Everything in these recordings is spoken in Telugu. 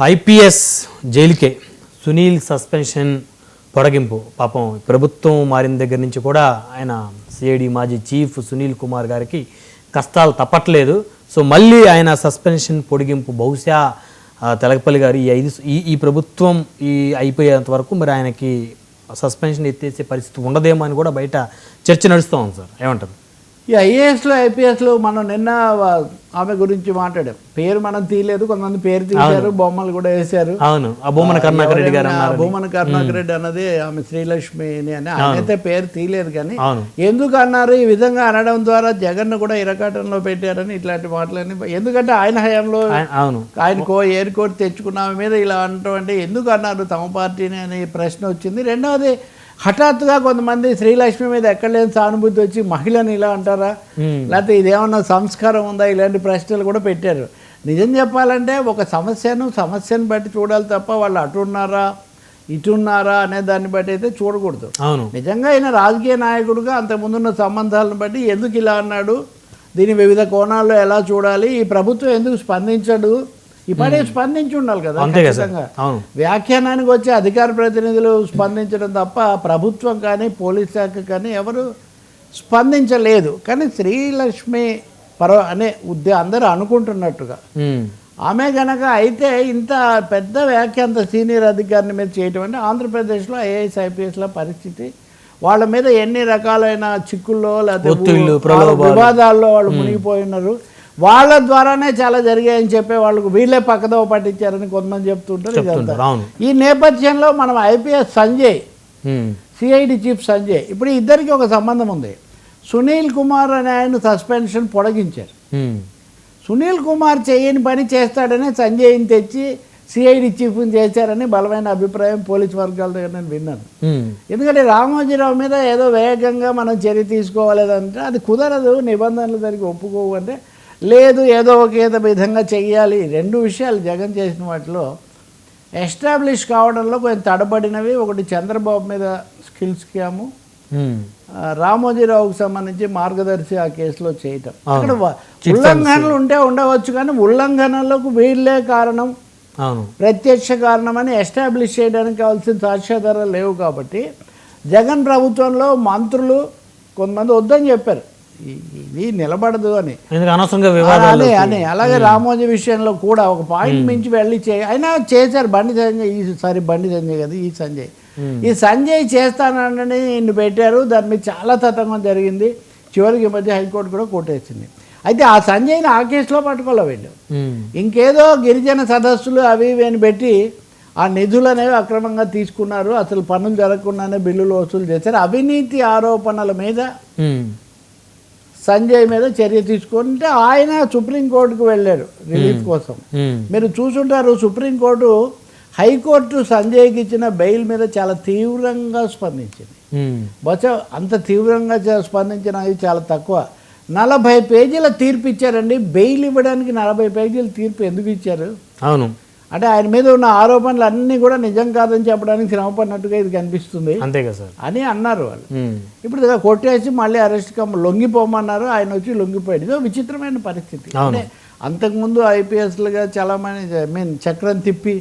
ఐపీఎస్ జైలుకే సునీల్ సస్పెన్షన్ పొడిగింపు. పాపం ప్రభుత్వం మారిన దగ్గర నుంచి కూడా ఆయన సిఐడి మాజీ చీఫ్ సునీల్ కుమార్ గారికి కష్టాలు తప్పట్లేదు. సో మళ్ళీ ఆయన సస్పెన్షన్ పొడిగింపు బహుశా తెలకపల్లి గారు ఈ ప్రభుత్వం అయిపోయేంత వరకు మరి ఆయనకి సస్పెన్షన్ ఎత్తేసే పరిస్థితి ఉండదేమో అని కూడా బయట చర్చ నడుస్తూ ఉంది సార్, ఏమంటారు? ఈ ఐఏఎస్లో ఐపీఎస్లో మనం నిన్న ఆమె గురించి మాట్లాడాం. పేరు మనం తీయలేదు, కొంతమంది పేరు తీశారు, బొమ్మలు కూడా వేశారు. అవును, భూమన కరుణాకర్ రెడ్డి గారు, భూమన కరుణాకర్ రెడ్డి అన్నది ఆమె శ్రీలక్ష్మిని అని అయితే పేరు తీయలేదు. కానీ ఎందుకు అన్నారు ఈ విధంగా అనడం ద్వారా జగన్ కూడా ఇరకాటంలో పెట్టారని ఇట్లాంటి మాటలని, ఎందుకంటే ఆయన హయాంలో ఆయన ఏరుకోటి తెచ్చుకున్న ఆమె మీద ఇలా అనటం అంటే ఎందుకు అన్నారు తమ పార్టీని అనే ప్రశ్న వచ్చింది. రెండవది, హఠాత్తుగా కొంతమంది శ్రీలక్ష్మి మీద ఎక్కడ లేని సానుభూతి వచ్చి మహిళని ఇలా అంటారా, లేకపోతే ఇదేమన్నా సంస్కారం ఉందా, ఇలాంటి ప్రశ్నలు కూడా పెట్టారు. నిజం చెప్పాలంటే ఒక సమస్యను బట్టి చూడాలి తప్ప వాళ్ళు అటున్నారా ఇటున్నారా అనే దాన్ని బట్టి అయితే చూడకూడదు. నిజంగా ఆయన రాజకీయ నాయకుడిగా అంతకుముందున్న సంబంధాలను బట్టి ఎందుకు ఇలా అన్నాడు, దీని వివిధ కోణాల్లో ఎలా చూడాలి, ఈ ప్రభుత్వం ఎందుకు స్పందించడు, ఇప్పుడే స్పందించి ఉండాలి కదా. ఖచ్చితంగా వ్యాఖ్యానానికి వచ్చే అధికార ప్రతినిధులు స్పందించడం తప్ప ప్రభుత్వం కానీ పోలీస్ శాఖ కానీ ఎవరు స్పందించలేదు. కానీ శ్రీలక్ష్మి అనే అందరూ అనుకుంటున్నట్టుగా ఆమె గనక అయితే ఇంత పెద్ద వ్యాఖ్య అంత సీనియర్ అధికారిని మీద చేయటం అంటే ఆంధ్రప్రదేశ్లో ఐఏఎస్ ఐపీఎస్ల పరిస్థితి, వాళ్ళ మీద ఎన్ని రకాలైన చిక్కుల్లో లేకపోతే వివాదాల్లో వాళ్ళు మునిగిపోయినారు, వాళ్ళ ద్వారానే చాలా జరిగాయని చెప్పే వాళ్ళకు వీళ్ళే పక్కదోవ పట్టించారని కొంతమంది చెప్తుంటారు. ఇదంతా ఈ నేపథ్యంలో మనం IPS Sanjay, CID chief Sanjay, ఇప్పుడు ఇద్దరికి ఒక సంబంధం ఉంది. సునీల్ కుమార్ అనే ఆయన సస్పెన్షన్ పొడిగించారు. సునీల్ కుమార్ చేయని పని చేస్తాడనే సంజయ్ని తెచ్చి సిఐడి చీఫ్ని చేశారని బలమైన అభిప్రాయం పోలీస్ వర్గాల దగ్గర నేను విన్నాను. ఎందుకంటే రామోజీరావు మీద ఏదో వేగంగా మనం చర్య తీసుకోవాలేదంటే అది కుదరదు, నిబంధనలు దానికి ఒప్పుకోవు అంటే లేదు, ఏదో ఒక విధంగా చెయ్యాలి. రెండు విషయాలు జగన్ చేసిన వాటిలో ఎస్టాబ్లిష్ కావడంలో కొంచెం తడబడినవి. ఒకటి చంద్రబాబు మీద స్కిల్ స్కాము, రామోజీరావుకు సంబంధించి మార్గదర్శి ఆ కేసులో చేయటం. అక్కడ ఉల్లంఘనలు ఉంటే ఉండవచ్చు, కానీ ఉల్లంఘనలకు వీళ్ళే కారణం, ప్రత్యక్ష కారణం అని ఎస్టాబ్లిష్ చేయడానికి కావాల్సిన సాక్ష్యాధారాలు లేవు. కాబట్టి జగన్ ప్రభుత్వంలో మంత్రులు కొంతమంది వద్దని చెప్పారు, ఇది నిలబడదు అని. అలాగే రామోజీ విషయంలో కూడా ఒక పాయింట్ మించి వెళ్ళి అయినా చేశారు. బండి సంజయ్ కదా ఈ సంజయ్ చేస్తానని నిన్ను పెట్టారు, దాని మీద చాలా తతంగం జరిగింది. చివరికి ఈ మధ్య హైకోర్టు కూడా కొట్టేసింది. అయితే ఆ సంజయ్ని ఆ కేసులో పట్టుకోలే వీళ్ళు, ఇంకేదో గిరిజన సదస్సులు అవి ఇవి అని పెట్టి ఆ నిధులు అనేవి అక్రమంగా తీసుకున్నారు, అసలు పనులు జరగకుండానే బిల్లులు వసూలు చేశారు. అవినీతి ఆరోపణల మీద సంజయ్ మీద చర్య తీసుకుంటే ఆయన సుప్రీంకోర్టుకు వెళ్ళారు రిలీఫ్ కోసం. మీరు చూసుంటారు, సుప్రీంకోర్టు హైకోర్టు సంజయ్కి ఇచ్చిన బెయిల్ మీద చాలా తీవ్రంగా స్పందించింది. బహుశా అంత తీవ్రంగా స్పందించినవి చాలా తక్కువ. 40 పేజీల తీర్పు ఇచ్చారండి. బెయిల్ ఇవ్వడానికి 40 పేజీల తీర్పు ఎందుకు ఇచ్చారు? అవును, అంటే ఆయన మీద ఉన్న ఆరోపణలు అన్నీ కూడా నిజం కాదని చెప్పడానికి శ్రమపడినట్టుగా ఇది కనిపిస్తుంది అని అన్నారు వాళ్ళు. ఇప్పుడు కొట్టేసి మళ్ళీ అరెస్ట్ లొంగిపోమన్నారు, ఆయన వచ్చి లొంగిపోయాడు. ఇదో విచిత్రమైన పరిస్థితి. అంటే అంతకుముందు ఐపీఎస్లుగా చాలామంది చక్రం తిప్పి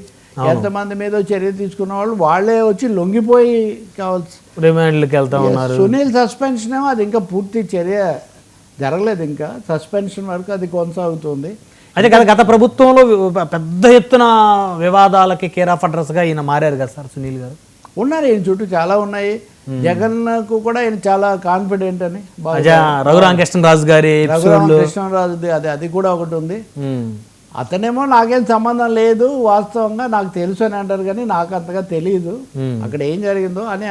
ఎంతమంది మీద చర్య తీసుకున్న వాళ్ళు వాళ్ళే వచ్చి లొంగిపోయి కావాల్సి రిమాండ్లకు వెళ్తా ఉన్నారు. సునీల్ సస్పెన్షన్ ఏమో అది ఇంకా పూర్తి చర్య జరగలేదు, ఇంకా సస్పెన్షన్ వరకు అది కొనసాగుతుంది. అయితే గత ప్రభుత్వంలో పెద్ద ఎత్తున వివాదాలకి కేర్ ఆఫ్ అడ్రస్గా ఈయన మారారు కదా సార్ సునీల్ గారు. ఉన్నారు, ఈయన చుట్టూ చాలా ఉన్నాయి. జగన్కు కూడా ఆయన చాలా కాన్ఫిడెంట్ అని రఘురామకృష్ణరాజు గారి కృష్ణరాజుది అది కూడా ఒకటి ఉంది. అతనేమో నాకేం సంబంధం లేదు, వాస్తవంగా నాకు తెలుసు అని అంటారు, కానీ నాకు అంతగా తెలియదు అక్కడ ఏం జరిగిందో అని.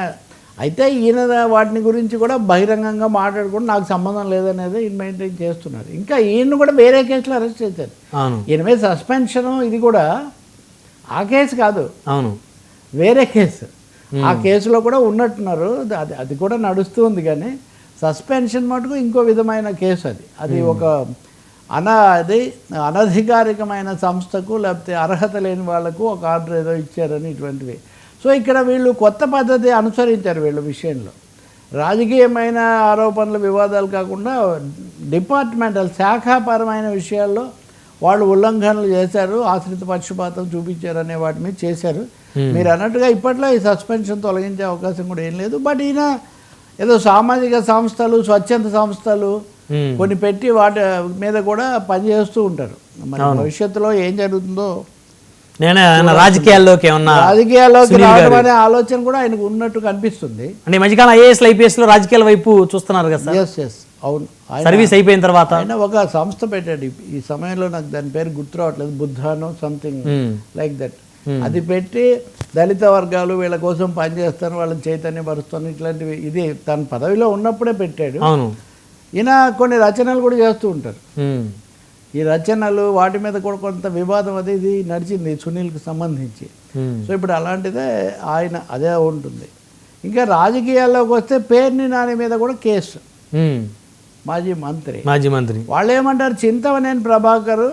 అయితే ఈయన వాటిని గురించి కూడా బహిరంగంగా మాట్లాడుకుంటూ నాకు సంబంధం లేదనేది ఈయన మెయింటైన్ చేస్తున్నారు. ఇంకా ఈయన కూడా వేరే కేసులో అరెస్ట్ చేశారు. ఈయన మీద సస్పెన్షన్, ఇది కూడా ఆ కేసు కాదు, వేరే కేసు. ఆ కేసులో కూడా ఉన్నట్టున్నారు, అది కూడా నడుస్తుంది. కానీ సస్పెన్షన్ మటుకు ఇంకో విధమైన కేసు. అది ఒక అనధికారికమైన సంస్థకు లేకపోతే అర్హత లేని వాళ్లకు ఒక ఆర్డర్ ఏదో ఇచ్చారని ఇటువంటివి. సో ఇక్కడ వీళ్ళు కొత్త పద్ధతి అనుసరించారు. వీళ్ళ విషయంలో రాజకీయమైన ఆరోపణలు వివాదాలు కాకుండా డిపార్ట్మెంటల్ శాఖాపరమైన విషయాల్లో వాళ్ళు ఉల్లంఘనలు చేశారు, ఆశ్రిత పక్షపాతం చూపించారు అనే వాటి మీద చేశారు. మీరు అన్నట్టుగా ఇప్పట్లో ఈ సస్పెన్షన్ తొలగించే అవకాశం కూడా ఏం లేదు. బట్ ఈయన ఏదో సామాజిక సంస్థలు, స్వచ్ఛంద సంస్థలు కొన్ని పెట్టి వాటి మీద కూడా పనిచేస్తూ ఉంటారు. మరి భవిష్యత్తులో ఏం జరుగుతుందో, రాజకీయాల్లోకి రావడం అనే ఆలోచన కూడా ఆయనకు ఉన్నట్టు కనిపిస్తుంది. అంటే మధ్యకాలం ఐఏఎస్ ఐపీఎస్ లో రాజకీయాల వైపు చూస్తున్నారు కదా. ఎస్ అవును, సర్వీస్ అయిపోయిన తర్వాత ఆయన ఒక సంస్థ పెట్టాడు. ఈ సమయంలో నాకు దాని పేరు గుర్తు రావట్లేదు, బుద్ధానో సంథింగ్ లైక్ దట్. అది పెట్టి దళిత వర్గాలు వీళ్ళ కోసం పనిచేస్తాను, వాళ్ళని చైతన్యపరుస్తాను, ఇట్లాంటివి ఇది తన పదవిలో ఉన్నప్పుడే పెట్టాడు. ఈయన కొన్ని రచనలు కూడా చేస్తూ ఉంటారు. ఈ రచనలు వాటి మీద కూడా కొంత వివాదం అది ఇది నడిచింది సునీల్కి సంబంధించి. సో ఇప్పుడు అలాంటిదే ఆయన అదే ఉంటుంది. ఇంకా రాజకీయాల్లోకి వస్తే పేర్ని నాని మీద కూడా కేసు, మాజీ మంత్రి వాళ్ళు ఏమంటారు, చింతమనేని ప్రభాకర్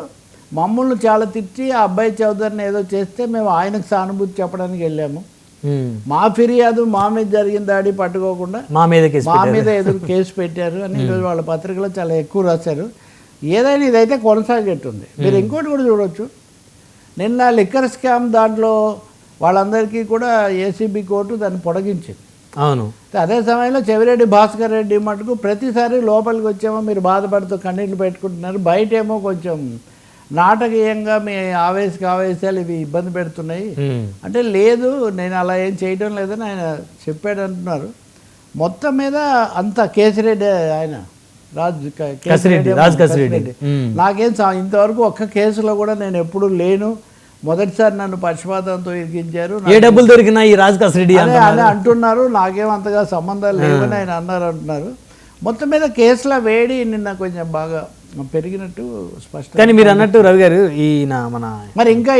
మమ్మల్ని చాలా తిట్టి ఆ అబ్బాయి చౌదరిని ఏదో చేస్తే మేము ఆయనకు సానుభూతి చెప్పడానికి వెళ్ళాము, మా ఫిర్యాదు మా మీద జరిగిన దాడి పట్టుకోకుండా మా మీద ఎదురు కేసు పెట్టారు అని ఈరోజు వాళ్ళ పత్రికలో చాలా ఎక్కువ రాశారు. ఏదైనా ఇదైతే కొనసాగేట్టుంది. మీరు ఇంకోటి కూడా చూడవచ్చు, నిన్న లిక్కర్ స్కామ్ దాంట్లో వాళ్ళందరికీ కూడా ఏసీబీ కోర్టు దాన్ని పొడిగించింది. అవును, అదే సమయంలో చెవిరెడ్డి భాస్కర్ రెడ్డి మటుకు ప్రతిసారి లోపలికి వచ్చేమో మీరు బాధపడుతూ కన్నీళ్ళు పెట్టుకుంటున్నారు, బయటేమో కొంచెం నాటకీయంగా మీ ఆవేశాలు ఇవి ఇబ్బంది పెడుతున్నాయి అంటే, లేదు నేను అలా ఏం చేయడం లేదని ఆయన చెప్పాడు అంటున్నారు. మొత్తం మీద అంత కేసిరెడ్డి ఆయన రాజ్ కసిరెడ్డి నాకేం ఇంతవరకు ఒక్క కేసులో కూడా నేను ఎప్పుడు లేను, మొదటిసారి నన్ను పక్షపాతంతో ఇరికించారు, ఏ డబ్బులు దొరికినా ఈ రాజ్ కసిరెడ్డి అని అంటున్నారు, నాకేం అంతగా సంబంధాలు లేవని ఆయన అంటున్నారు. మొత్తం మీద కేసుల వేడి నిన్న కొంచెం బాగా పెరిగినట్టు స్పష్టం. కానీ మీరు అన్నట్టు రవి గారు, ఈయన మన మరి ఇంకా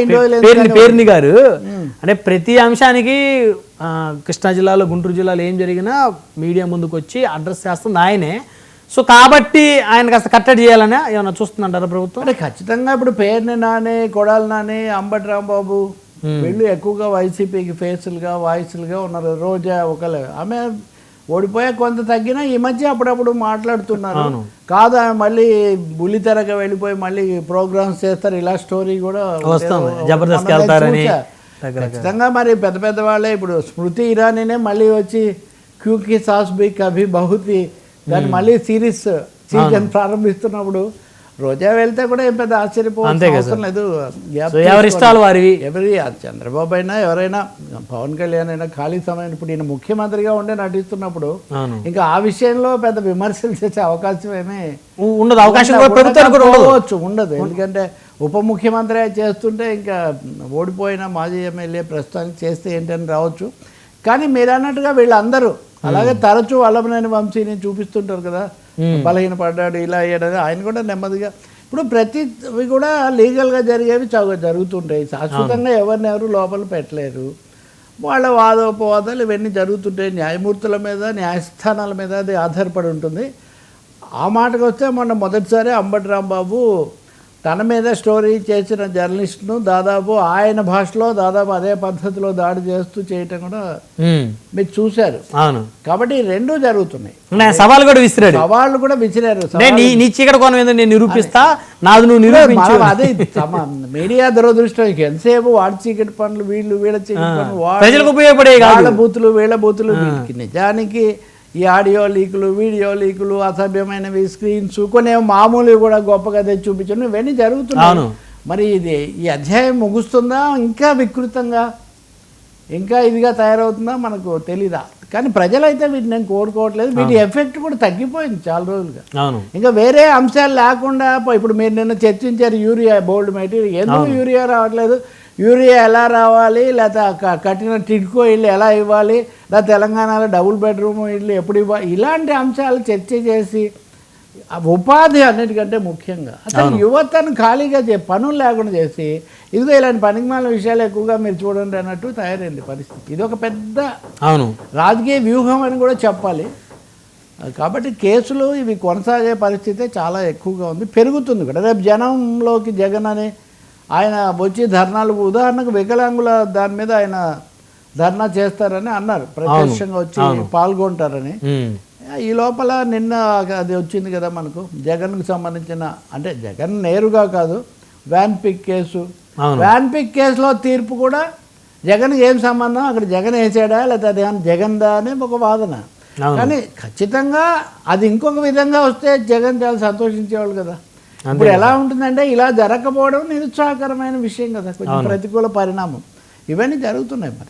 పేర్ని గారు అంటే ప్రతి అంశానికి కృష్ణా జిల్లాలో, గుంటూరు జిల్లాలో ఏం జరిగినా మీడియా ముందుకు వచ్చి అడ్రస్ చేస్తుంది ఆయనే. సో కాబట్టి ఆయన కాస్త కట్టడి చేయాలని ఏమైనా చూస్తుందంటారా ప్రభుత్వం? అంటే ఖచ్చితంగా ఇప్పుడు పేర్ని నాని, కొడాలి నాని, అంబటి రాంబాబు వీళ్ళు ఎక్కువగా వైసీపీకి ఫేసులుగా వాయిస్లుగా ఉన్నారు. రోజా ఒకలే, ఆమె ఓడిపోయా కొంత తగ్గినా ఈ మధ్య అప్పుడప్పుడు మాట్లాడుతున్నారు. కాదు ఆమె మళ్ళీ బుల్లితెరగా వెళ్ళిపోయి మళ్ళీ ప్రోగ్రామ్స్ చేస్తారు, ఇలా స్టోరీ కూడా ఖచ్చితంగా. మరి పెద్ద పెద్ద వాళ్ళే ఇప్పుడు స్మృతి ఇరానీనే మళ్ళీ వచ్చి క్యూకి సాస్ బి కభీ బహుతి దాన్ని మళ్ళీ సీజన్ ప్రారంభిస్తున్నప్పుడు రోజా వెళ్తే కూడా ఏం పెద్ద ఆశ్చర్యపోవడం లేదు. ఎవరి చంద్రబాబు అయినా ఎవరైనా, పవన్ కళ్యాణ్ అయినా ఖాళీ సమయం ఇప్పుడు ఈయన ముఖ్యమంత్రిగా ఉండే నటిస్తున్నప్పుడు ఇంకా ఆ విషయంలో పెద్ద విమర్శలు చేసే అవకాశం ఏమీ ఉండదు. ఎందుకంటే ఉప ముఖ్యమంత్రి చేస్తుంటే ఇంకా ఓడిపోయిన మాజీ ఎమ్మెల్యే ప్రస్తుతానికి చేస్తే ఏంటని రావచ్చు. కానీ మీరు అన్నట్టుగా వీళ్ళందరూ అలాగే తరచూ వల్లభనేని వంశీని చూపిస్తుంటారు కదా, బలహీన పడ్డాడు ఇలా అయ్యాడని. ఆయన కూడా నెమ్మదిగా ఇప్పుడు ప్రతివి కూడా లీగల్గా జరిగేవి జరుగుతుంటాయి. శాశ్వతంగా ఎవరినెవరు లోపల పెట్టలేరు. వాళ్ళ వాదోపవాదాలు ఇవన్నీ జరుగుతుంటాయి. న్యాయమూర్తుల మీద, న్యాయస్థానాల మీద అది ఆధారపడి ఉంటుంది. ఆ మాటకు వస్తే మొన్న మొదటిసారి అంబటి రాంబాబు తన మీద స్టోరీ చేసిన జర్నలిస్ట్ను దాదాపు ఆయన భాషలో దాదాపు అదే పద్ధతిలో దాడి చేస్తూ చేయటం కూడా మీరు చూశారు. కాబట్టి రెండూ జరుగుతున్నాయి. సవాళ్ళు కూడా విసిరారు. అదే మీడియా దురదృష్టం. ఎంతసేపు వాడి చీకటి పనులు, వీళ్ళ చీకటి పనులు, వాళ్ళ బూతులు వీళ్ళ బూతులు. నిజానికి ఈ ఆడియో లీకులు, వీడియో లీకులు, అసభ్యమైనవి, స్క్రీన్స్, కొన్ని మామూలు కూడా గొప్పగా తెచ్చి చూపించడం ఇవన్నీ జరుగుతున్నాయి. మరి ఇది ఈ అధ్యాయం ముగుస్తుందా, ఇంకా వికృతంగా ఇంకా ఇదిగా తయారవుతుందా మనకు తెలీదా. కానీ ప్రజలైతే వీటిని నేను కోరుకోవట్లేదు. వీటి ఎఫెక్ట్ కూడా తగ్గిపోయింది చాలా రోజులుగా. ఇంకా వేరే అంశాలు లేకుండా ఇప్పుడు మీరు నిన్న చర్చించారు యూరియా బోల్డ్ మెటీరియల్, ఎందుకు యూరియా రావట్లేదు, యూరియా ఎలా రావాలి, లేకపోతే కట్టిన టిడ్కో ఇల్లు ఎలా ఇవ్వాలి, లేదా తెలంగాణలో డబుల్ బెడ్రూమ్ ఇల్లు ఎప్పుడు ఇవ్వాలి, ఇలాంటి అంశాలు చర్చ చేసి ఉపాధి అన్నిటికంటే ముఖ్యంగా అసలు యువతను ఖాళీగా పనులు లేకుండా చేసి ఇదిగో ఇలాంటి పనికిమాలిన విషయాలు ఎక్కువగా మీరు చూడండి అన్నట్టు తయారైంది పరిస్థితి. ఇది ఒక పెద్ద రాజకీయ వ్యూహం అని కూడా చెప్పాలి. కాబట్టి కేసులు ఇవి కొనసాగే పరిస్థితి చాలా ఎక్కువగా ఉంది, పెరుగుతుంది కూడా. రేపు జనంలోకి జగన్ అని ఆయన వచ్చి ధర్నాలు, ఉదాహరణకు వికలాంగుల దాని మీద ఆయన ధర్నా చేస్తారని అన్నారు, ప్రత్యక్షంగా వచ్చి పాల్గొంటారని. ఈ లోపల నిన్న అది వచ్చింది కదా మనకు, జగన్కు సంబంధించిన, అంటే జగన్ నేరుగా కాదు, వ్యాన్ పిక్ కేసు, అవును. వ్యాన్ పిక్ కేసులో తీర్పు కూడా జగన్కి ఏం సంబంధం, అక్కడ జగన్ వేసాడా లేకపోతే అది జగన్దా అని ఒక వాదన. అవును. కానీ ఖచ్చితంగా అది ఇంకొక విధంగా వస్తే జగన్ చాలా సంతోషించేవాళ్ళు కదా. ఇప్పుడు ఎలా ఉంటుందంటే ఇలా జరగకపోవడం నిరుత్సాహకరమైన విషయం కదా, కొంచెం ప్రతికూల పరిణామం. ఇవన్నీ జరుగుతున్నాయి మరి.